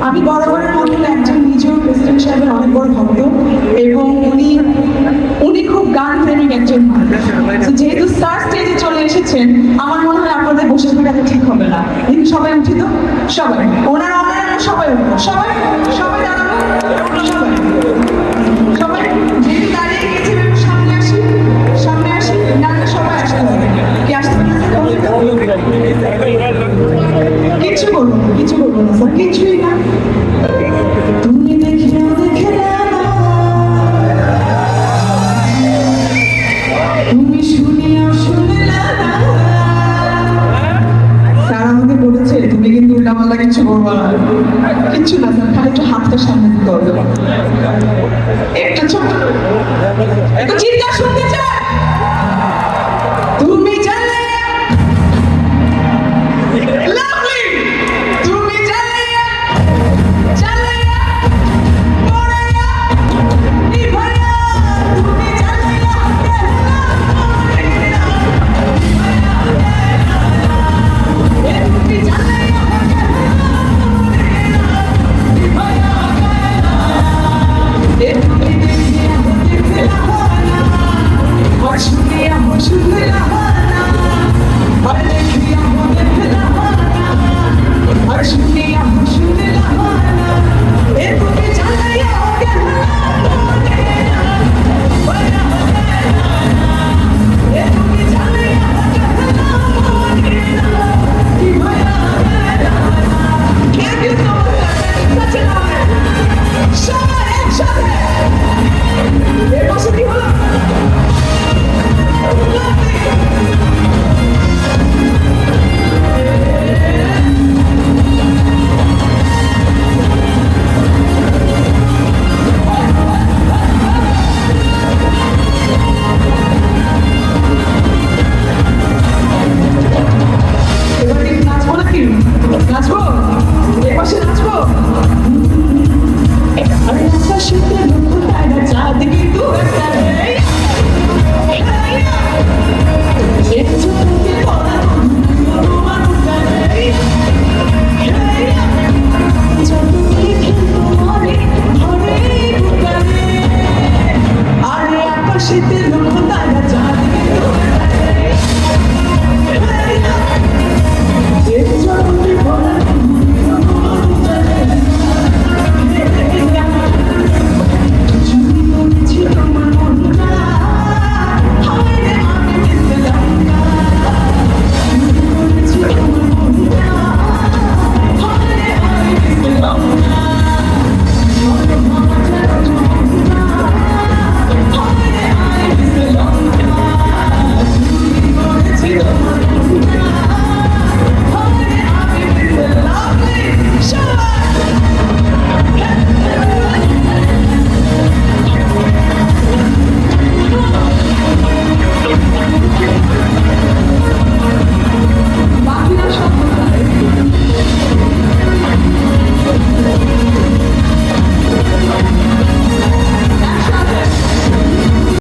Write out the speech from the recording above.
আমি বরাবরের মতো একজন নিজেও প্রেসিডেন্ট সাহেবের অনেক বড় ভক্ত এবং উনি খুব গান প্রেমিক একজন মানুষ। যেহেতু স্টার স্টেজে চলে এসেছেন, আমার মনে হয় আপনাদের বসে থাকা ঠিক হবে না। কিন্তু সবাই উঠি তো, সবাই ওনারা সবাই উঠবো, সবাই সবাই দাঁড়াবো, সবাই সবাই যেহেতু দাঁড়িয়ে গেছে, সামনে আসি, সামনে আসি, না সবাই আসতে হবে। কি আসতে হবে? কিছু বলবো না, কিছু বলবো না স্যার, কিছুই না। তুমি দেখিও দেখে না, তুমি শুনিও শুনে না। স্যার আমাকে বলেছে তুমি কিন্তু উল্টাপাল্টা কিছু করবো না। কিচ্ছু না স্যার, খালি একটু হাতটা সামনে দিতে হবে, একটা ছোট্ট একটু চিৎকার শুনতে চাই। তুমি জানলে লাভলি, তুমি জানলে জানলে পড়াইয়া নিভাইয়া, তুমি জানলে তুমি জানলে নাচবো, এপাশে নাচবো। আরে আকাশেতে লক্ষ্য তারা চাঁদ কিন্তু একটা নেই, এই চোখে পড়া তোমার নেই।